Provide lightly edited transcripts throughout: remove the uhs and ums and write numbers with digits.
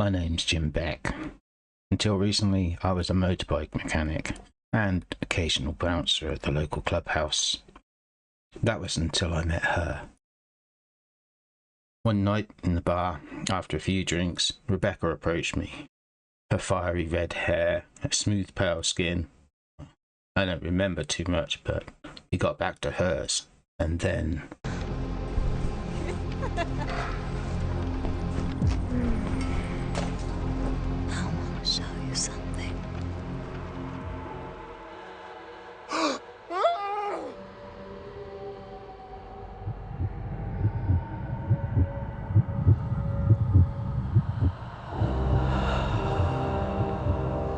My name's Jim Beck. Until recently, I was a motorbike mechanic and occasional bouncer at the local clubhouse. That was until I met her. One night in the bar, after a few drinks, Rebecca approached me. Her fiery red hair, her smooth pale skin. I don't remember too much, but we got back to hers, and then... I want to show you something.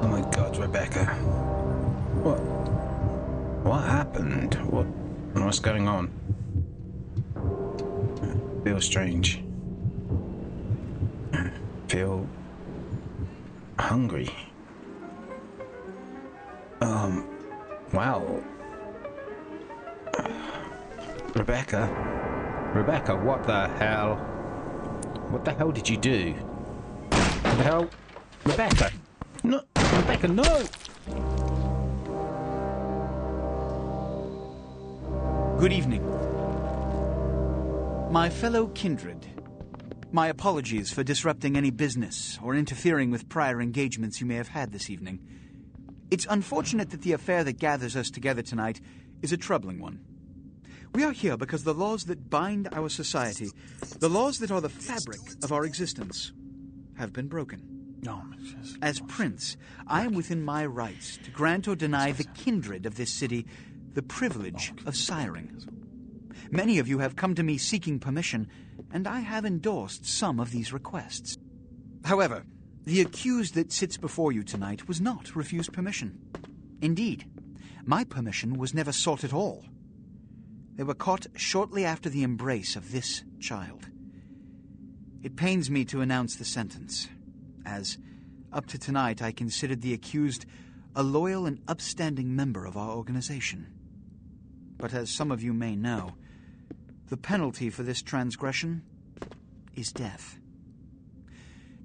Oh my God, Rebecca. What happened? What's going on? I feel strange. I feel hungry. Wow. Rebecca, what the hell? What the hell did you do? What the hell? Rebecca! No, Rebecca, no! Good evening. My fellow kindred, my apologies for disrupting any business or interfering with prior engagements you may have had this evening. It's unfortunate that the affair that gathers us together tonight is a troubling one. We are here because the laws that bind our society, the laws that are the fabric of our existence, have been broken. As Prince, I am within my rights to grant or deny the kindred of this city the privilege of siring. Many of you have come to me seeking permission, and I have endorsed some of these requests. However, the accused that sits before you tonight was not refused permission. Indeed, my permission was never sought at all. They were caught shortly after the embrace of this child. It pains me to announce the sentence, as up to tonight I considered the accused a loyal and upstanding member of our organization. But as some of you may know, the penalty for this transgression is death.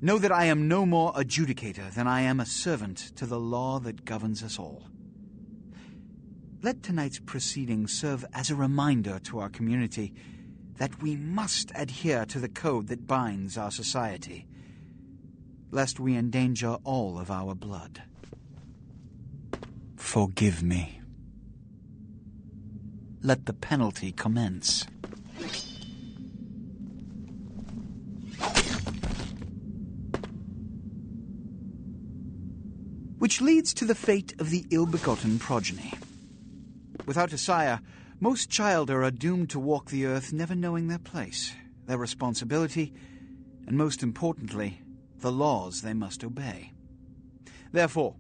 Know that I am no more adjudicator than I am a servant to the law that governs us all. Let tonight's proceedings serve as a reminder to our community that we must adhere to the code that binds our society, lest we endanger all of our blood. Forgive me. Let the penalty commence. Which leads to the fate of the ill-begotten progeny. Without a sire, most childer are doomed to walk the earth never knowing their place, their responsibility, and most importantly, the laws they must obey. Therefore,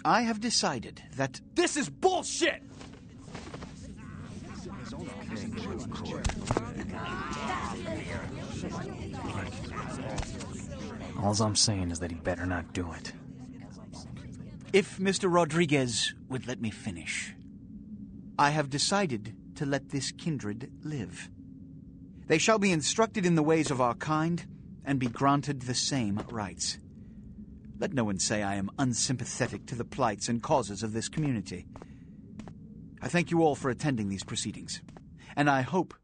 I have decided that... This is bullshit! All I'm saying is that he better not do it. If Mr. Rodriguez would let me finish. I have decided to let this kindred live. They shall be instructed in the ways of our kind and be granted the same rights. Let no one say I am unsympathetic to the plights and causes of this community. I thank you all for attending these proceedings, and I hope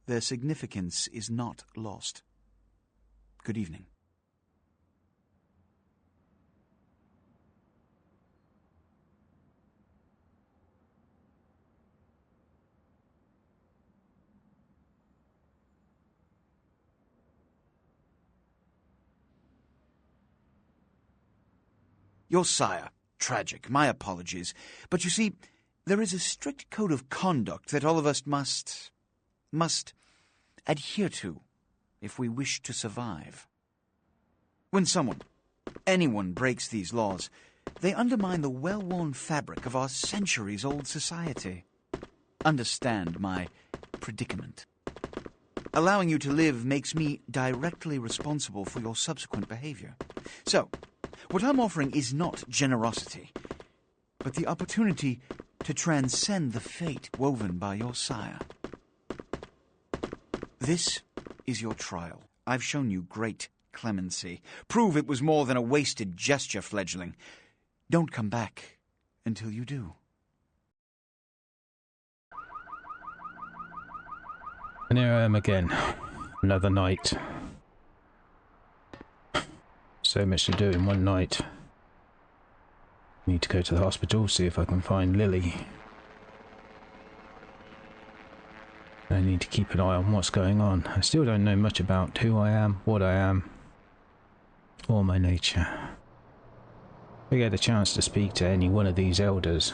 their significance is not lost. Good evening. Your sire, tragic, my apologies. But you see, there is a strict code of conduct that all of us must adhere to if we wish to survive. When anyone breaks these laws, they undermine the well-worn fabric of our centuries-old society. Understand my predicament. Allowing you to live makes me directly responsible for your subsequent behavior. So, what I'm offering is not generosity, but the opportunity to transcend the fate woven by your sire. This is your trial. I've shown you great clemency. Prove it was more than a wasted gesture, fledgling. Don't come back until you do. And here I am again. Another night. So much to do in one night. Need to go to the hospital, see if I can find Lilly. I need to keep an eye on what's going on. I still don't know much about who I am, what I am, or my nature. If I get a chance to speak to any one of these elders,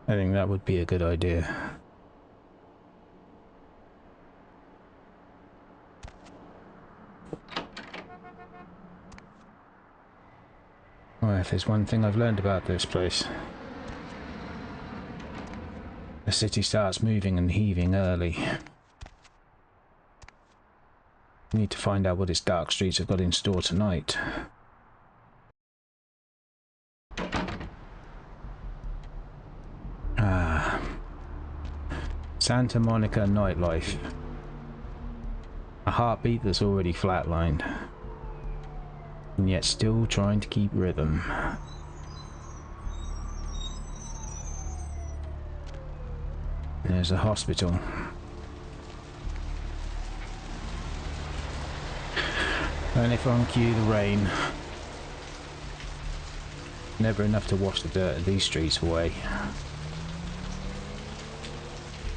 I think that would be a good idea. Well, if there's one thing I've learned about this place, the city starts moving and heaving early. Need to find out what its dark streets have got in store tonight. Ah, Santa Monica nightlife. A heartbeat that's already flatlined, and yet still trying to keep rhythm. There's a hospital. And if on cue, the rain. Never enough to wash the dirt of these streets away.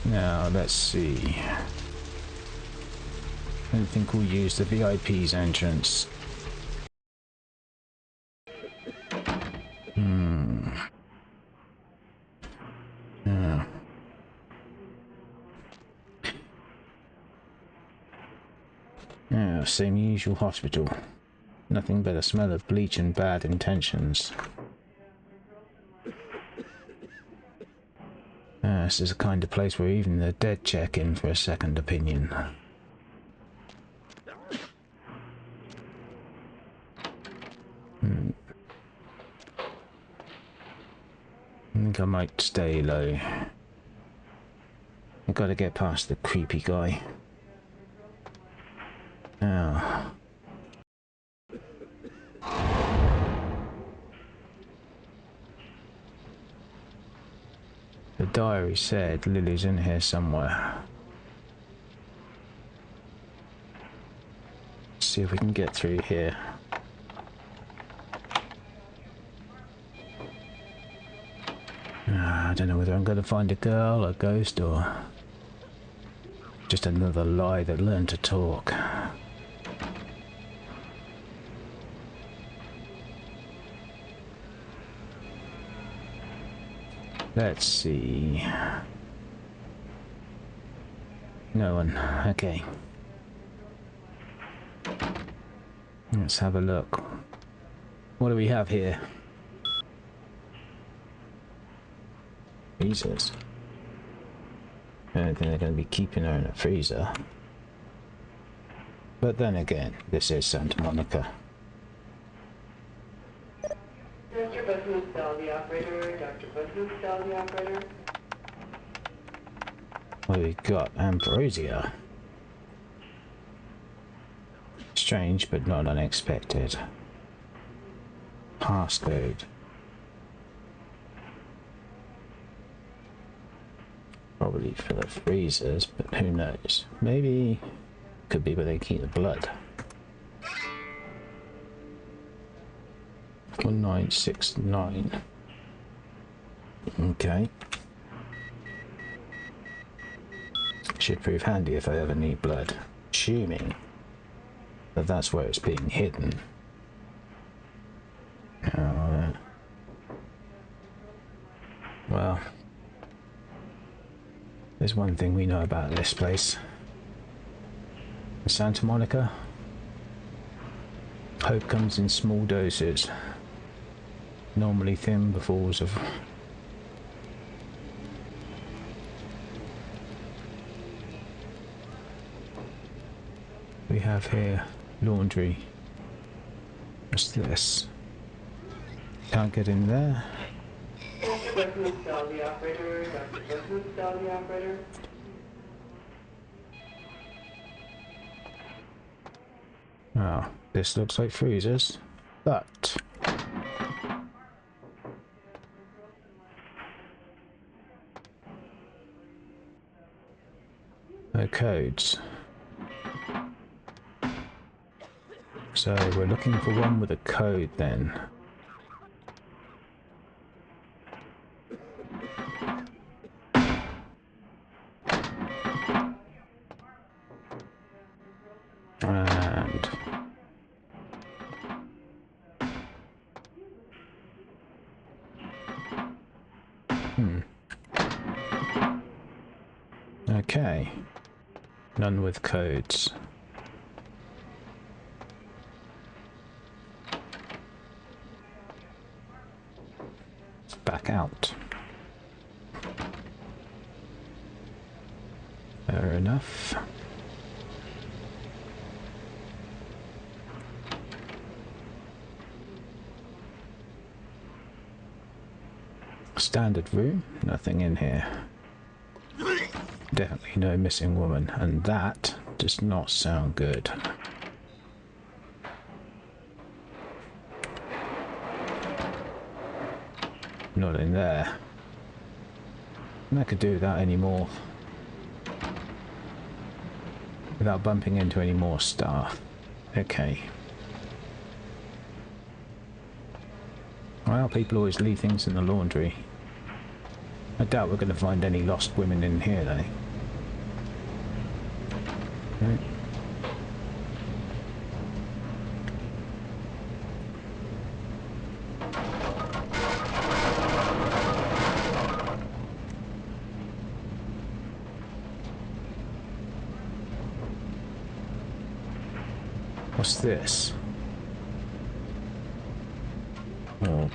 Now, let's see. I don't think we'll use the VIP's entrance. Yeah. Yeah, same usual hospital. Nothing but a smell of bleach and bad intentions. This is the kind of place where even the dead check in for a second opinion. I think I might stay low. I've got to get past the creepy guy. Now. The diary said Lily's in here somewhere. Let's see if we can get through here. I don't know whether I'm going to find a girl, a ghost, or just another lie that learned to talk. Let's see. No one. Okay. Let's have a look. What do we have here? Freezers. I don't think they're going to be keeping her in a freezer. But then again, this is Santa Monica. Dr. Buckman, tell the operator. Dr. Buckman, tell the operator. What have we got? Ambrosia. Strange, but not unexpected. Passcode. Probably for the freezers, but who knows? Maybe could be where they keep the blood. 1969. Okay. Should prove handy if I ever need blood. Assuming that that's where it's being hidden. Well, there's one thing we know about this place. Santa Monica. Hope comes in small doses. Normally thin befalls of... We have here laundry. What's this? Can't get in there. Dr. Buckman, tell the operator. Dr. Buckman, tell the operator. Oh, this looks like freezers, but no codes. So we're looking for one with a code then. And okay, none with codes. Back out. Fair enough. Standard room, nothing in here. Definitely no missing woman, and that does not sound good. Not in there. And I could do that anymore without bumping into any more staff. Okay. Well, people always leave things in the laundry. I doubt we're going to find any lost women in here, though. Right. What's this? Orb.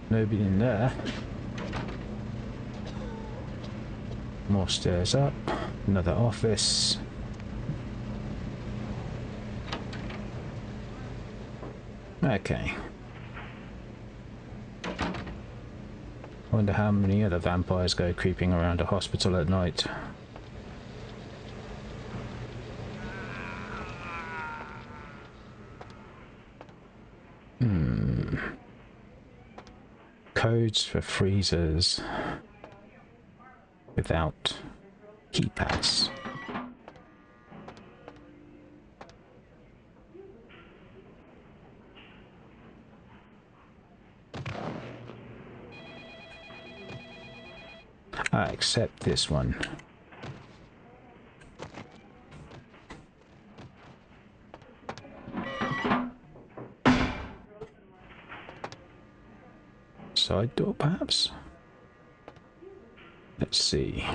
Nobody in there. More stairs up. Another office. Okay. I wonder how many other vampires go creeping around a hospital at night. Codes for freezers without keypads. Except this one. Side door, perhaps? Let's see.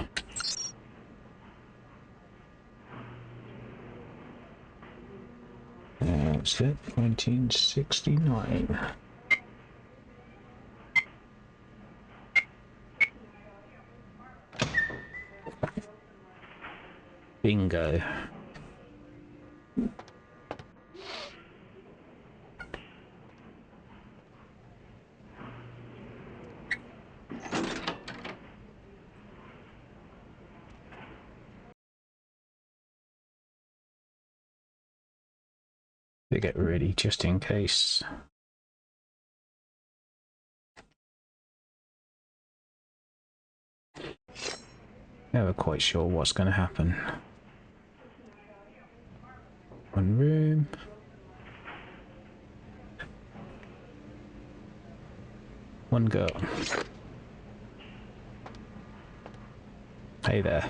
What's that? 1969. Bingo. They get ready just in case. Never quite sure what's going to happen. One room. One girl. Hey there.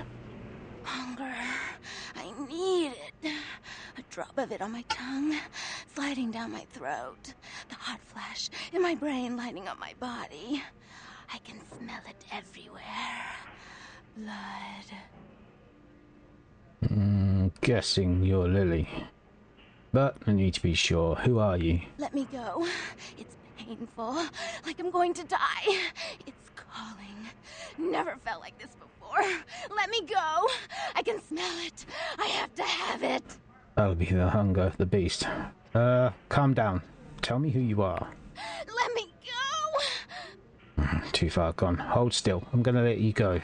Hunger. I need it. A drop of it on my tongue, sliding down my throat. The hot flash in my brain lighting up my body. I can smell it everywhere. Blood. Guessing you're Lilly. But I need to be sure. Who are you? Let me go. It's painful, like I'm going to die. It's calling. Never felt like this before. Let me go. I can smell it. I have to have it. That'll be the hunger of the beast. Calm down. Tell me who you are. Let me go. Too far gone. Hold still. I'm gonna let you go.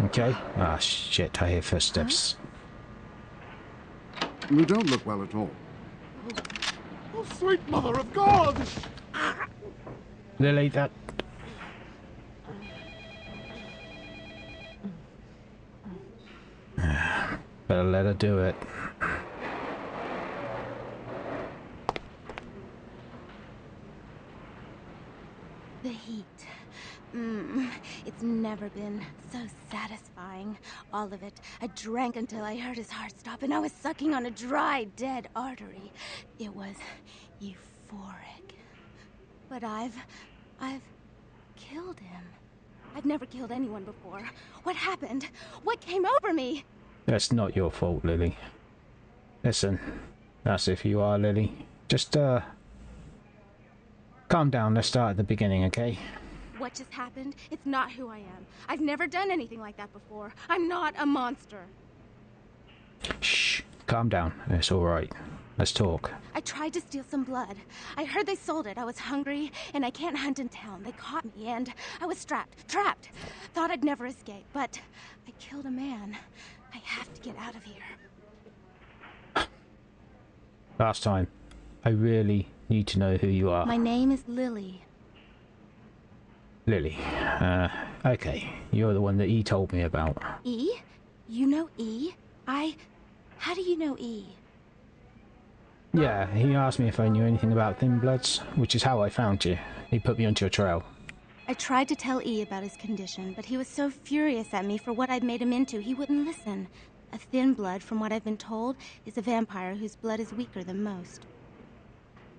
Okay. Ah, shit, I hear footsteps. You don't look well at all. Oh, sweet mother of God! Lily, that... Better let her do it. The heat. It's never been so satisfying. All of it. I drank until I heard his heart stop and I was sucking on a dry, dead artery. It was euphoric. But I've killed him. I've never killed anyone before. What happened? What came over me? That's not your fault, Lily. Listen, that's if you are, Lily. Just, calm down. Let's start at the beginning, okay? What just happened? It's not who I am. I've never done anything like that before. I'm not a monster. Shh. Calm down. It's alright. Let's talk. I tried to steal some blood. I heard they sold it. I was hungry, and I can't hunt in town. They caught me, and I was trapped. Thought I'd never escape, but I killed a man. I have to get out of here. Last time. I really need to know who you are. My name is Lilly. Lily. Okay. You're the one that E told me about. E? You know E? How do you know E? Yeah, he asked me if I knew anything about Thin Bloods, which is how I found you. He put me onto your trail. I tried to tell E about his condition, but he was so furious at me for what I'd made him into, he wouldn't listen. A Thin Blood, from what I've been told, is a vampire whose blood is weaker than most.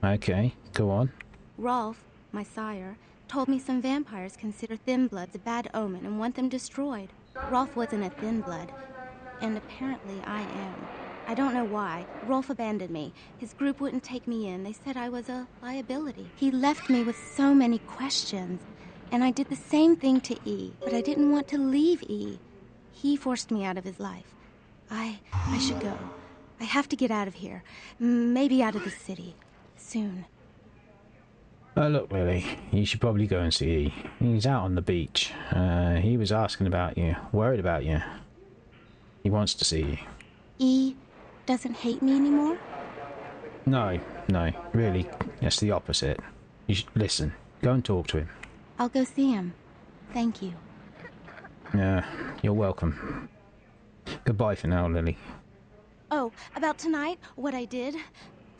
Okay, go on. Rolf, my sire, told me some vampires consider Thin Bloods a bad omen and want them destroyed. Rolf wasn't a Thin Blood, and apparently I am. I don't know why. Rolf abandoned me. His group wouldn't take me in. They said I was a liability. He left me with so many questions, and I did the same thing to E, but I didn't want to leave E. He forced me out of his life. I should go. I have to get out of here. Maybe out of the city. Soon. Look, Lily, you should probably go and see E. He's out on the beach. He was asking about you, worried about you. He wants to see you. E doesn't hate me anymore? No, really, it's the opposite. You should listen. Go and talk to him. I'll go see him. Thank you. You're welcome. Goodbye for now, Lily. Oh, about tonight, what I did?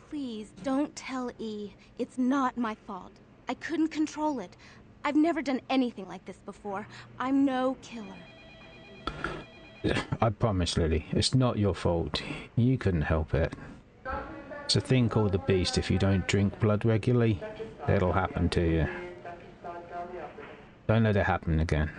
Please, don't tell E. It's not my fault. I couldn't control it. I've never done anything like this before. I'm no killer. I promise, Lily, it's not your fault. You couldn't help it. It's a thing called the beast. If you don't drink blood regularly, it'll happen to you. Don't let it happen again.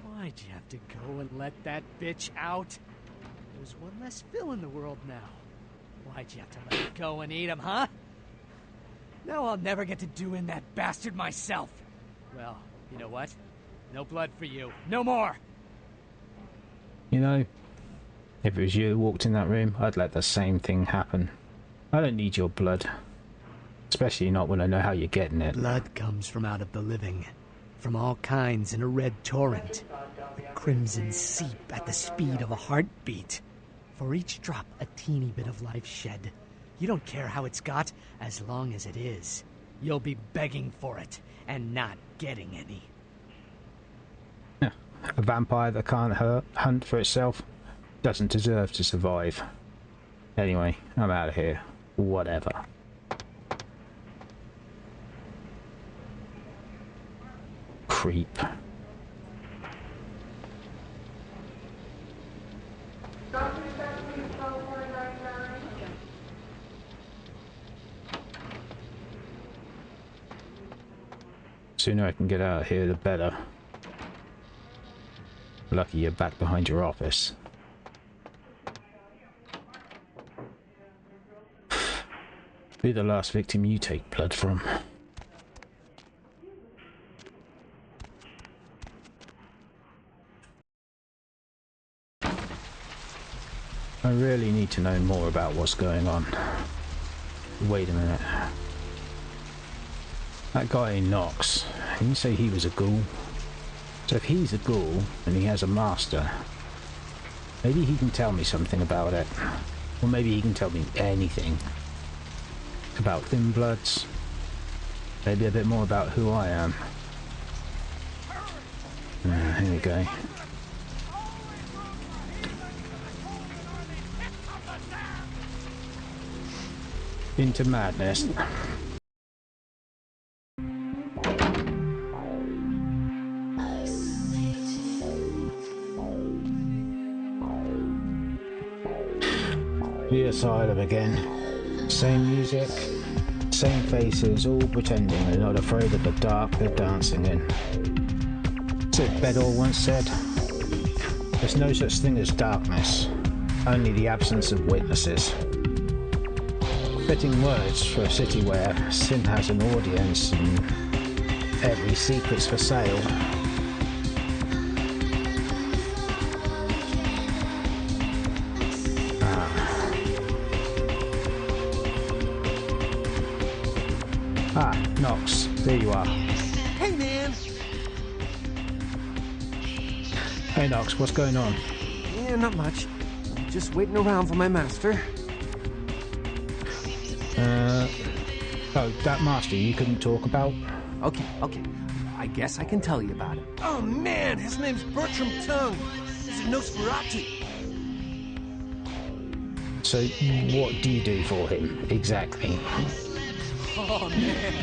Why'd you have to go and let that bitch out? There's one less Phil in the world now. Why'd you have to let it go and eat him, huh? Now I'll never get to do in that bastard myself. Well, you know what? No blood for you. No more! You know, if it was you who walked in that room, I'd let the same thing happen. I don't need your blood. Especially not when I know how you're getting it. Blood comes from out of the living. From all kinds in a red torrent. The crimson seep at the speed of a heartbeat. For each drop, a teeny bit of life shed. You don't care how it's got, as long as it is. You'll be begging for it, and not getting any. A vampire that can't hunt for itself doesn't deserve to survive. Anyway, I'm out of here. Whatever. Creep. Sooner I can get out of here, the better. Lucky you're back behind your office. Be the last victim you take blood from. I really need to know more about what's going on. Wait a minute. That guy Knox, you say he was a ghoul? So if he's a ghoul and he has a master, maybe he can tell me something about it. Or maybe he can tell me anything about Thin Bloods. Maybe a bit more about who I am. Here we go. Into madness. The asylum again. Same music, same faces, all pretending they're not afraid of the dark they're dancing in. Sid Bedell once said, "There's no such thing as darkness, only the absence of witnesses." Fitting words for a city where sin has an audience and every secret's for sale. Knox, there you are. Hey, man! Hey Knox, what's going on? Yeah, not much. Just waiting around for my master. Oh, that master you couldn't talk about? Okay. I guess I can tell you about it. Oh, man! His name's Bertram Tongue. He's a Nosferatu. So, what do you do for him, exactly? Oh, man.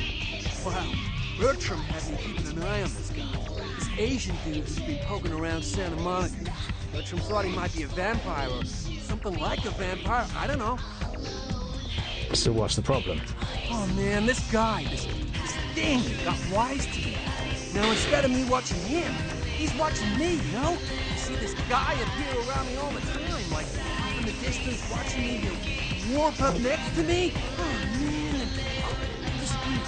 Wow. Bertram had me keeping an eye on this guy. This Asian dude who's been poking around Santa Monica. Bertram thought he might be a vampire or something like a vampire. I don't know. So what's the problem? Oh, man, this guy, this thing got wise to me. Now, instead of me watching him, he's watching me, you know? You see this guy appear around me all the time, like off in the distance watching me, he'll warp up next to me. Oh, man, and disappear.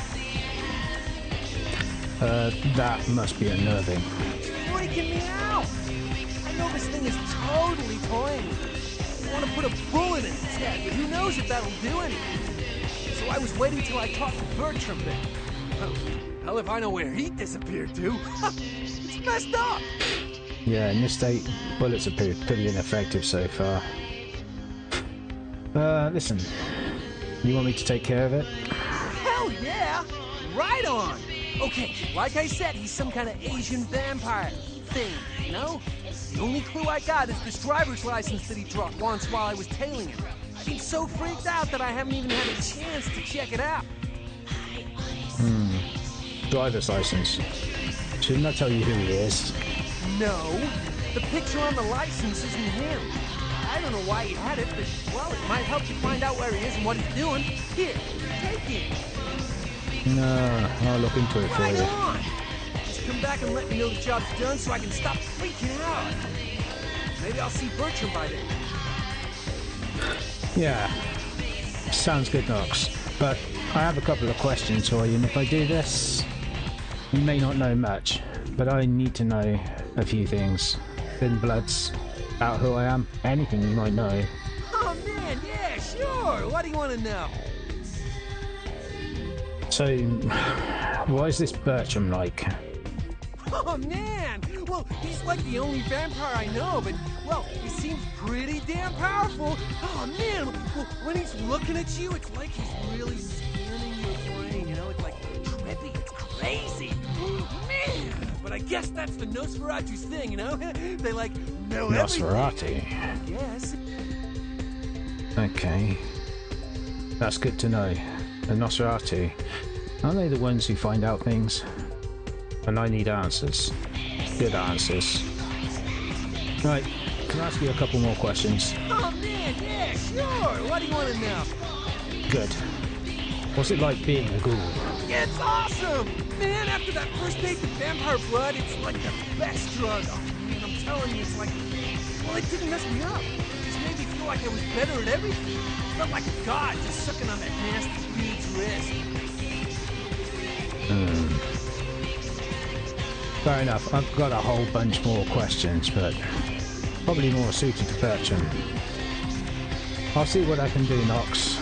That must be unnerving. It's freaking me out. I know this thing is totally toying with me. I want to put a bullet in its head, but who knows if that'll do anything. So I was waiting till I talked to Bertram then. Hell if I know where he disappeared to. It's messed up. Yeah, in this state, bullets appear pretty ineffective so far. Listen, you want me to take care of it? Hell yeah! Right on! Okay, like I said, he's some kind of Asian vampire thing, you know? The only clue I got is this driver's license that he dropped once while I was tailing him. I've been so freaked out that I haven't even had a chance to check it out. Driver's license. Shouldn't I tell you who he is? No, the picture on the license isn't him. I don't know why he had it, but, well, it might help you find out where he is and what he's doing. Here, take it. No, I'll look into it for Right you. on! Just come back and let me know the job's done so I can stop freaking out. Maybe I'll see Bertram by then. Yeah, sounds good, Knox. But I have a couple of questions for you, and if I do this, you may not know much, but I need to know a few things. Thin Bloods, about who I am, anything you might know. Oh, man, yeah, sure. What do you want to know? So, what is this Bertram like? Oh, man! Well, he's like the only vampire I know, but, well, he seems pretty damn powerful. Oh, man! Well, when he's looking at you, it's like he's really scanning your brain, you know? It's like trippy, it's crazy. Oh, man! But I guess that's the Nosferatu's thing, you know? They, like, know Nosferatu? everything. Yes. Okay. That's good to know. The Nosferatu, aren't they the ones who find out things? And I need answers. Good answers. Right, can I ask you a couple more questions? Oh, man, yeah, sure. What do you want to know? Good. What's it like being a ghoul? It's awesome! Man, after that first taste of vampire blood, it's like the best drug. Oh, man, I'm telling you, it's like... Well, it didn't mess me up. It just made me feel like I was better at everything. I felt like a god just sucking on that nasty dude's wrist. Fair enough. I've got a whole bunch more questions, but probably more suited to Bertram. I'll see what I can do, Knox.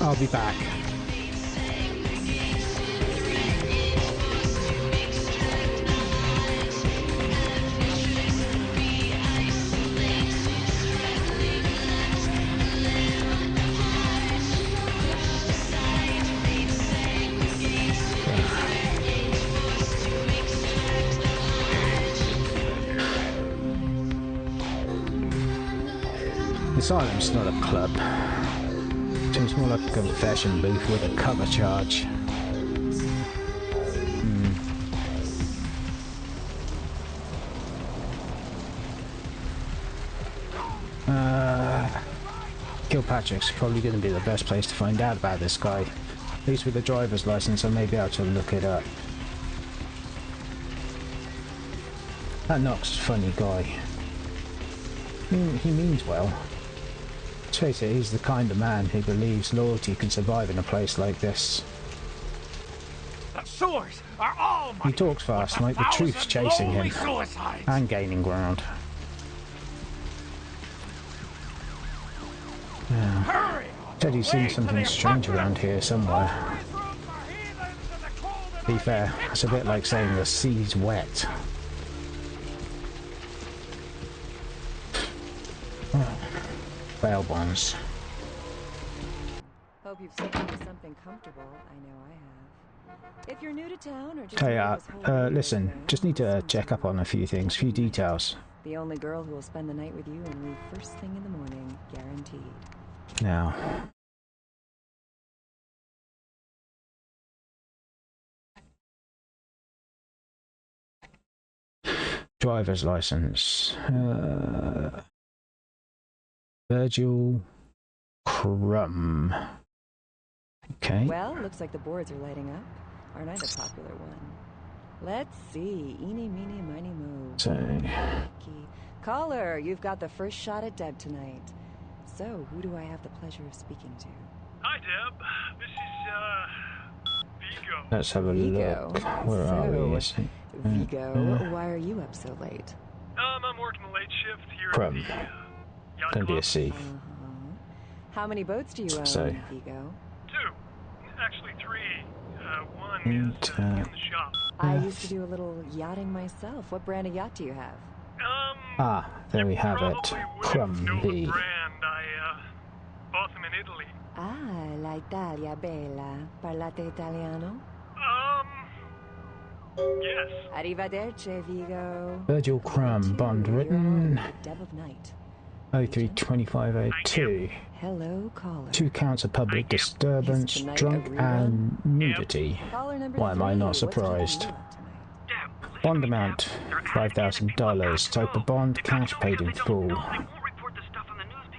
I'll be back. asylum's not a club. Seems more like a confession booth with a cover charge. Kilpatrick's probably going to be the best place to find out about this guy. At least with a driver's license, I may be able to look it up. That Knox is a funny guy. He means well. Let's face it, he's the kind of man who believes loyalty can survive in a place like this. The sewers are all He talks fast, like the truth's chasing him and gaining ground. Yeah. Said he's seen something strange around here somewhere. To be fair, it's a bit like saying the sea's wet. Bail bonds. Hope you've settled into something comfortable. I know I have. If you're new to town or just Hey, listen, just need to check up on a few things, few details. the only girl who will spend the night with you and leave first thing in the morning, guaranteed. Now. Driver's license. Virgil Crumb. Okay. Well, looks like the boards are lighting up. Aren't I the popular one? Let's see. Eeny, meeny, miny, moo. So. Caller, you've got the first shot at Deb tonight. So, who do I have the pleasure of speaking to? Hi, Deb. This is, Vigo. Let's have a Vigo. look. Where are we? Vigo, why are you up so late? I'm working the late shift here Crumb. at the, yacht Gonna be a club. C. How many boats do you own, So. Vigo? 2. Actually 3. One is in the shop. I used to do a little yachting myself. What brand of yacht do you have? Ah, there we have it. Crumb B. Brand. I, bought them in Italy. Ah, la Italia bella. Parlate italiano? Yes. Arrivederci, Vigo. Virgil Crumb, bond written. Deb of Night. 032502. Hello, caller. 2 counts of public disturbance, drunk and nudity. Why am I not surprised? Bond amount $5,000. Type of bond, cash paid in full.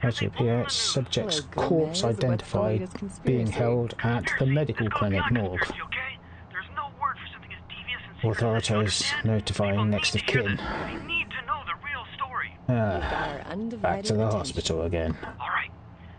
HPS subject's corpse identified, being held at the medical clinic morgue. Authorities notifying next of kin. Back to the hospital again. Alright.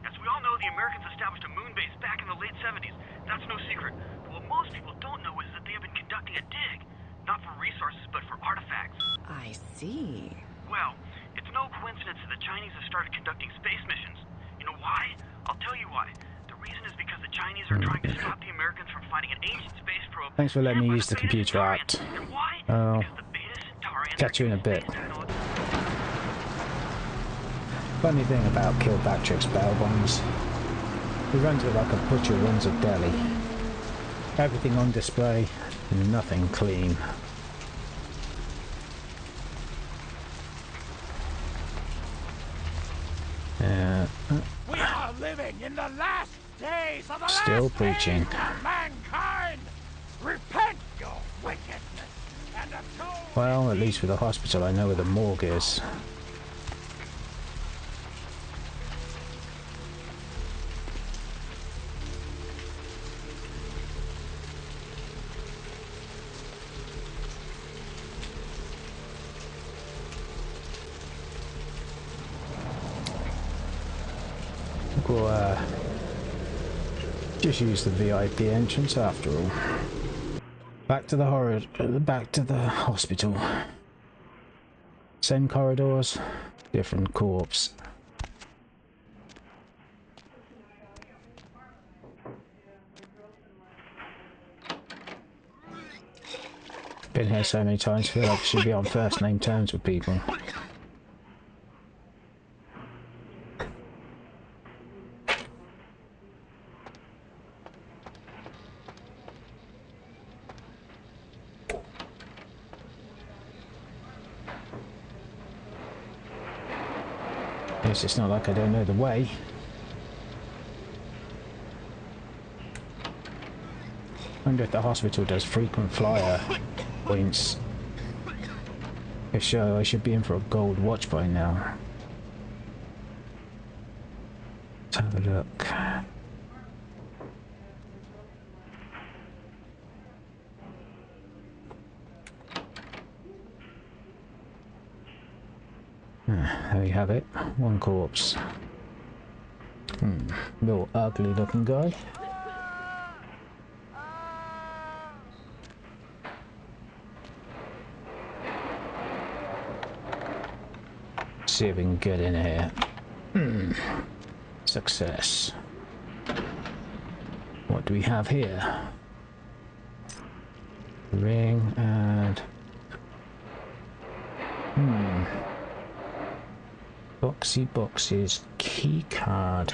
As we all know, the Americans established a moon base back in the late 70s. That's no secret. But what most people don't know is that they have been conducting a dig. Not for resources, but for artifacts. I see. Well, it's no coincidence that the Chinese have started conducting space missions. You know why? I'll tell you why. The reason is because the Chinese are trying to stop the Americans from finding an ancient space probe. Thanks for letting me use the computer act. And why? Oh, Because the Beta Centaurians catch you in a bit. Funny thing about Kilpatrick's bail bonds, he runs it like a butcher runs a deli. Everything on display, and nothing clean. We are living in the last days of the Still last preaching. days of mankind. Repent your wickedness and atone. Well, at least with the hospital I know where the morgue is. We'll just use the VIP entrance after all. Back to the hospital. Same corridors, different corpse. Been here so many times, feel like I should be on first name terms with people. guess it's not like I don't know the way. I wonder if the hospital does frequent flyer points. If so, I should be in for a gold watch by now. Let's have a look. There you have it. One corpse. Real ugly looking guy. See if we can get in here. Success. What do we have here? Ring and... boxes, key card.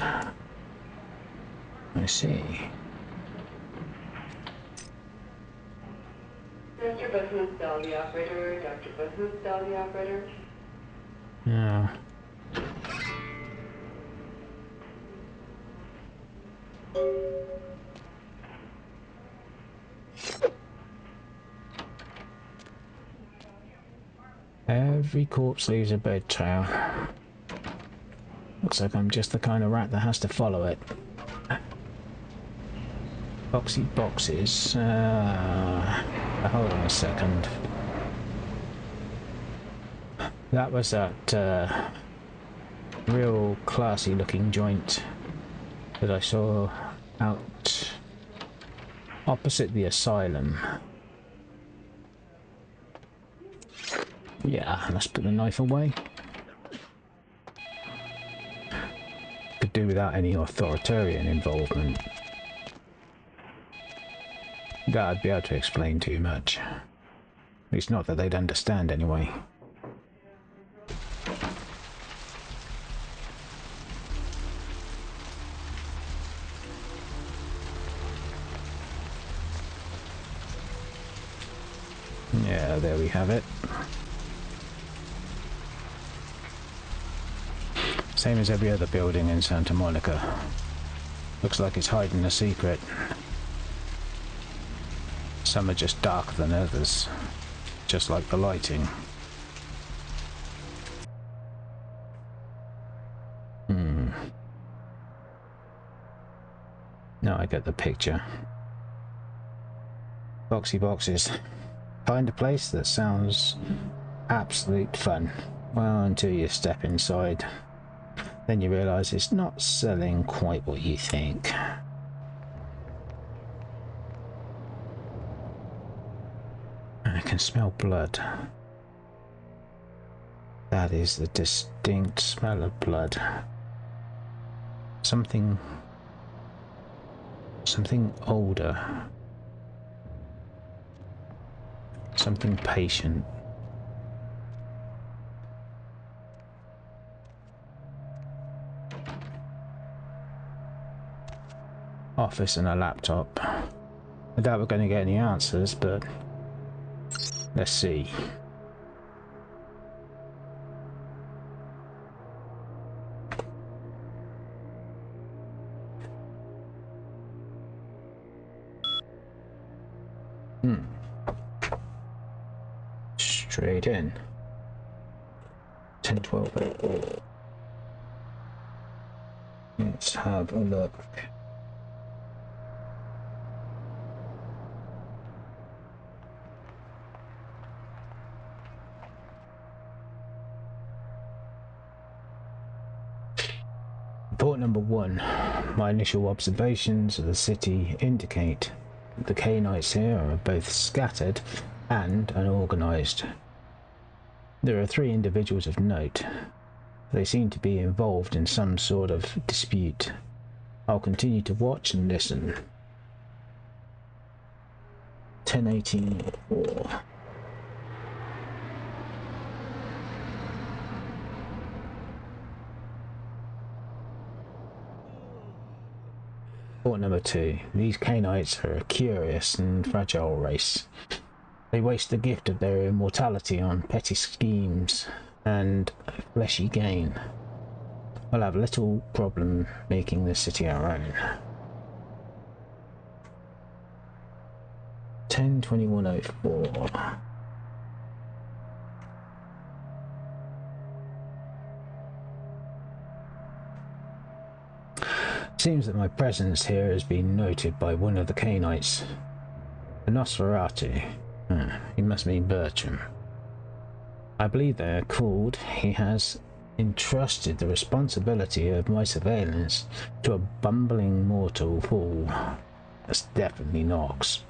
I see. Dr. Bethune, dial the operator. Dr. Bethune, dial the operator. Yeah. Every corpse leaves a bed trail. Looks like I'm just the kind of rat that has to follow it. Boxes. Hold on a second. That was that real classy looking joint that I saw out opposite the asylum. Yeah, let's put the knife away. Could do without any authoritarian involvement. That I'd be able to explain too much. At least not that they'd understand anyway. Yeah, there we have it. Same as every other building in Santa Monica. Looks like it's hiding a secret. Some are just darker than others, just like the lighting. Now I get the picture. Boxes. Kind of place that sounds absolute fun. Well, until you step inside. Then you realise it's not selling quite what you think. I can smell blood. That is the distinct smell of blood. Something older. Something patient. Office and a laptop. I doubt we're going to get any answers, but let's see. Straight in. 10-12. Let's have a look. Report number 1. My initial observations of the city indicate that the Canites here are both scattered and unorganized. There are 3 individuals of note. They seem to be involved in some sort of dispute. I'll continue to watch and listen. 10:18. Report number 2. These Canites are a curious and fragile race. They waste the gift of their immortality on petty schemes and fleshy gain. I'll have little problem making this city our own. 10/21/04. Seems that my presence here has been noted by one of the Canaanites. The Nosferatu. He must mean Bertram. I believe they are called. He has entrusted the responsibility of my surveillance to a bumbling mortal fool. That's definitely Knox.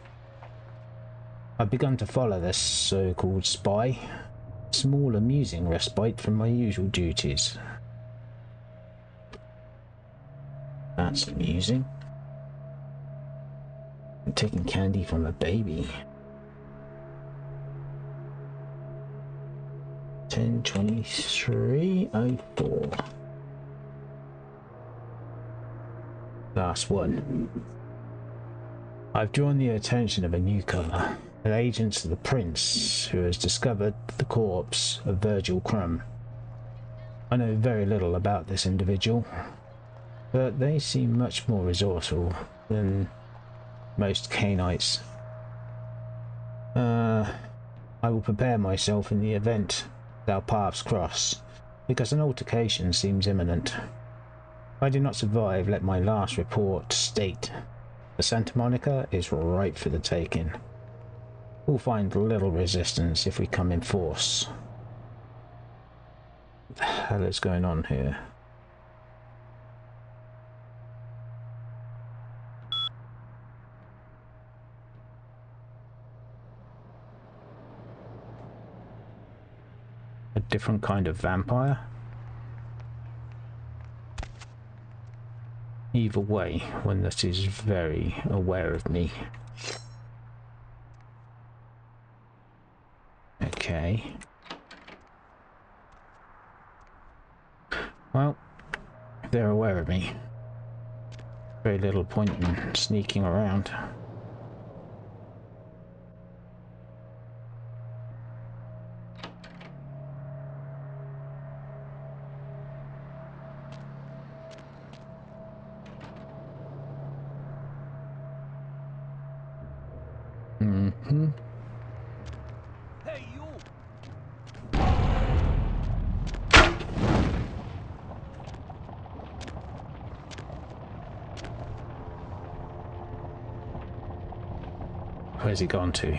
I've begun to follow this so-called spy. Small amusing respite from my usual duties. That's amusing. I'm taking candy from a baby. 10/23/04. Last one. I've drawn the attention of a newcomer, an agent of the Prince, who has discovered the corpse of Virgil Crumb. I know very little about this individual, but they seem much more resourceful than most Canaanites. I will prepare myself in the event our paths cross, because an altercation seems imminent. If I do not survive, let my last report state the Santa Monica is ripe for the taking. We'll find little resistance if we come in force. What the hell is going on here? A different kind of vampire? Either way, one that is very aware of me. Okay. Well, they're aware of me. Very little point in sneaking around. Hey, you! Where's he gone to?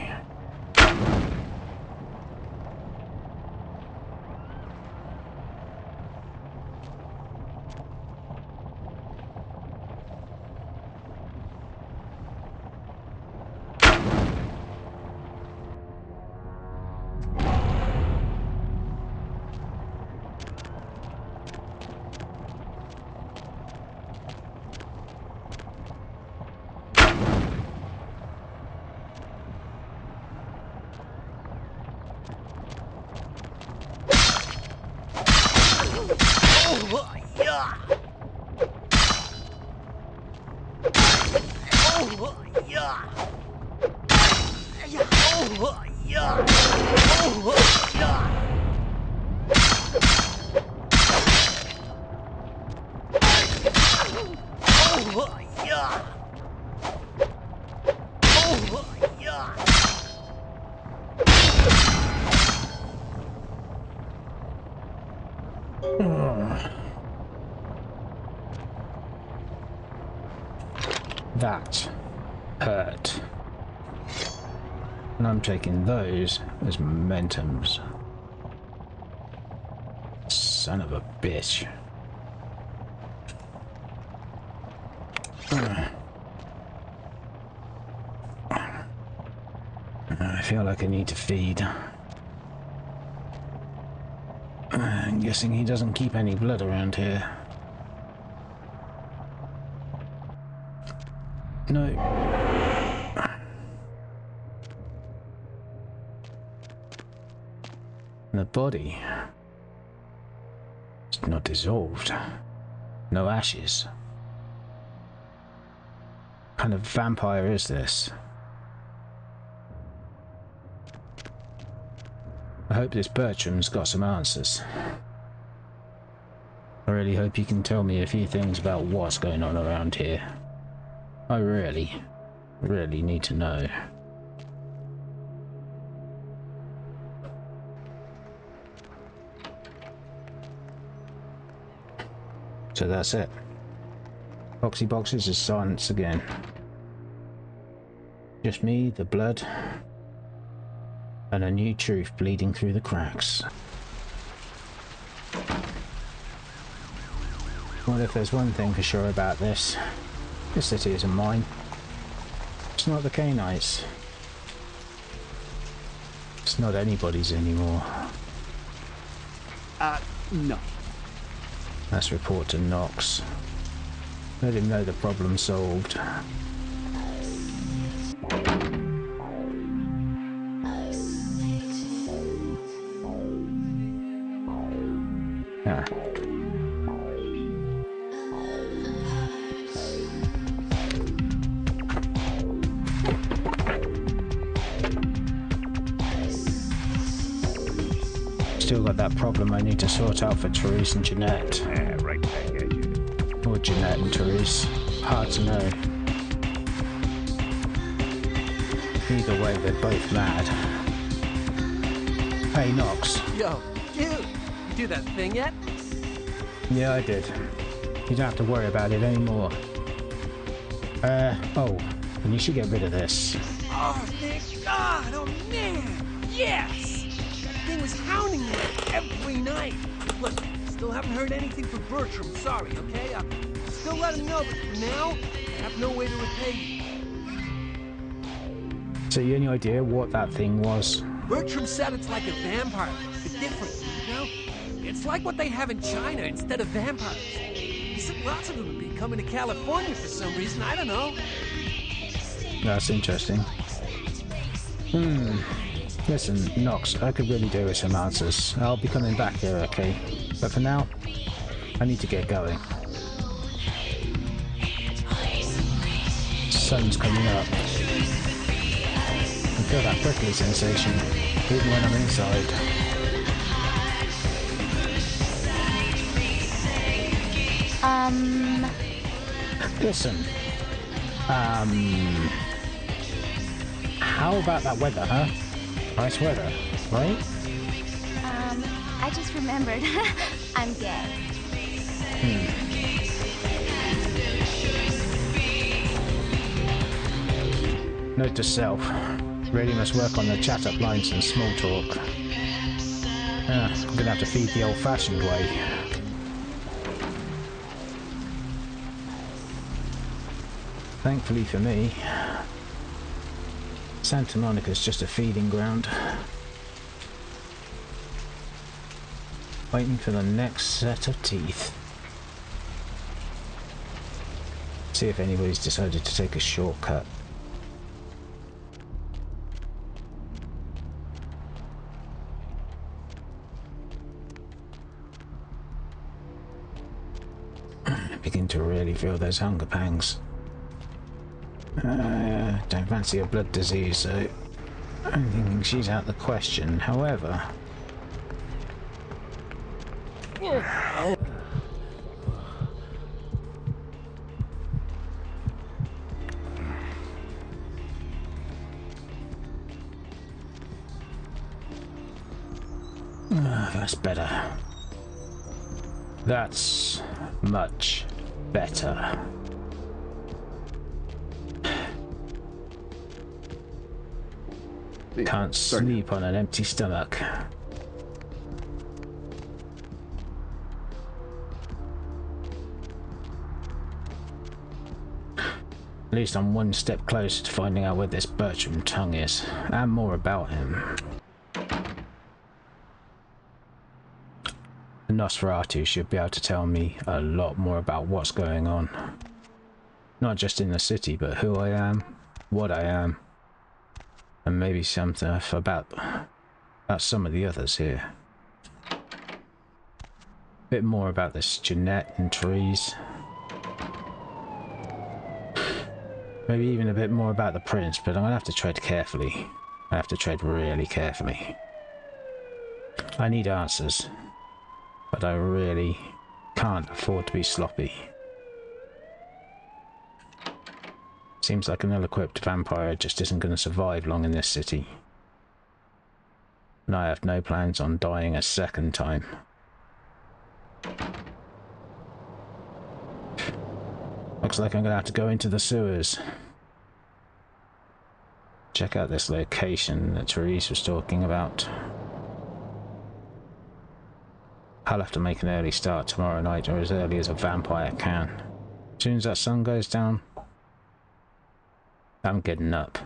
That hurt. And I'm taking those as momentums. Son of a bitch. I feel like I need to feed. I'm guessing he doesn't keep any blood around here. No. The body. It's not dissolved. No ashes. What kind of vampire is this? I hope this Bertram's got some answers. I really hope you can tell me a few things about what's going on around here. I really need to know. So that's it. Boxy boxes is silence again. Just me, the blood, and a new truth bleeding through the cracks. Well, if there's one thing for sure about this city isn't mine. It's not the Canaanites. It's not anybody's anymore. No. Let's report to Knox. Let him know the problem's solved. Ah. Still got that problem I need to sort out for Therese and Jeanette. Yeah, right back at you. Or Jeanette and Therese. Hard to know. Either way, they're both mad. Hey, Knox. Yo, dude, you do that thing yet? Yeah, I did. You don't have to worry about it anymore. Oh, and you should get rid of this. Oh, thank God! Oh, man! Yes! That thing was hounding me every night. Look, still haven't heard anything from Bertram. Sorry, okay? I'll still let him know, but for now, I have no way to repay you. So you any idea what that thing was? Bertram said it's like a vampire, but different, you know? It's like what they have in China instead of vampires. He said lots of them have been coming to California for some reason, I don't know. That's interesting. Listen, Knox, I could really do with some answers. I'll be coming back here, okay? But for now, I need to get going. Sun's coming up. I feel that prickly sensation, even when I'm inside. Listen. How about that weather, huh? Nice weather, right? I just remembered. I'm gay. Note to self. Really must work on the chat-up lines and small talk. I'm gonna have to feed the old-fashioned way. Thankfully for me, Santa Monica's just a feeding ground. Waiting for the next set of teeth. See if anybody's decided to take a shortcut. I begin to really feel those hunger pangs. Don't fancy a blood disease, so I'm thinking she's out the question. However, that's better. That's much better. Can't sleep on an empty stomach. At least I'm one step closer to finding out where this Bertram tongue is, and more about him. Nosferatu should be able to tell me a lot more about what's going on. Not just in the city, but who I am, what I am. And maybe some stuff about some of the others here. Bit more about this Jeanette and Therese. Maybe even a bit more about the prince, but I'm gonna have to tread carefully. I have to tread really carefully. I need answers, but I really Can't afford to be sloppy. Seems like an ill-equipped vampire just isn't going to survive long in this city. And I have no plans on dying a second time. Looks like I'm going to have to go into the sewers. Check out this location that Therese was talking about. I'll have to make an early start tomorrow night, or as early as a vampire can. As soon as that sun goes down, I'm getting up.